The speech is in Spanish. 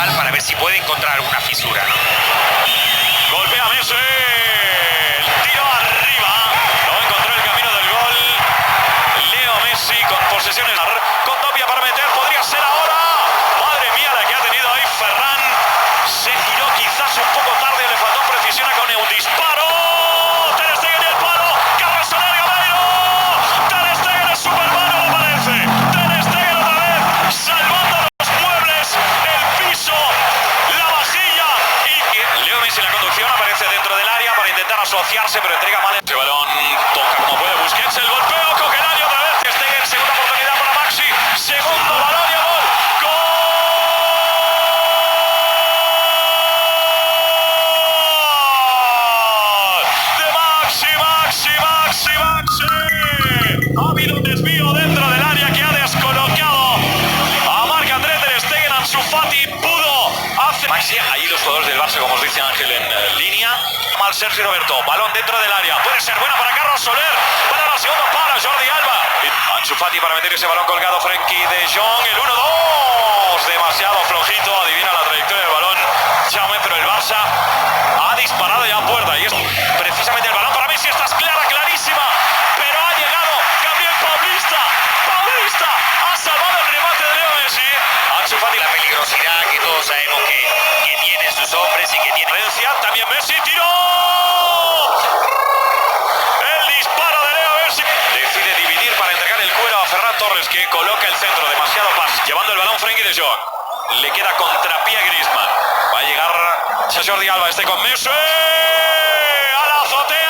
rival para ver si puede encontrar alguna fisura, ¿no? Golpea Messi. El tiro arriba. No encontró el camino del gol. Leo Messi con posesiones. Con Tapia para meter. Podría ser ahora. Madre mía la que ha tenido ahí Ferran. Se giró quizás un poco tarde. Le faltó precisión con un disparo. Ter Stegen y el palo. Carlos Soler Gameiro. Ter Stegen es Superman, no parece. Ter Stegen otra vez. Salvando los muebles. El piso. La vajilla. Y Leo Messi la conducción aparece dentro del área para intentar asociarse, pero entrega mal ese balón. Toca como puede Busquets. El golpeo. Coquelari otra vez. Ter Stegen. Segunda oportunidad para Maxi. Segundo balón y gol. Ha habido un desvío dentro del área que ha descolocado a marca 3 Ter Stegen. Ansu Fati pudo hacer Maxi. Ahí los jugadores del Barça, como os dice Ángel, en línea. Mal Sergio Roberto, balón dentro del área. Puede ser buena para Carlos Soler. Para la segunda para Jordi Alba. Ansu Fati para meter ese balón colgado. Frenkie de Jong. El 1-2. Demasiado flojito. Adivina la trayectoria del balón Jaume, pero el Barça ha disparado ya a puerta. Y es precisamente el balón para Messi. Esta es clara, clarísima. Pero ha llegado Gabriel Paulista. Paulista ha salvado el remate de Leo Messi. Ansu Fati. La peligrosidad que todos sabemos que tienen sus hombres y que tiene. También Messi tiró. El disparo de Leo Messi. Decide dividir para entregar el cuero a Ferran Torres, que coloca el centro. Demasiado pase. Llevando el balón Frenkie de Jong. Le queda contrapié a Griezmann. Va a llegar Jordi Alba. Con Messi. A la azotea.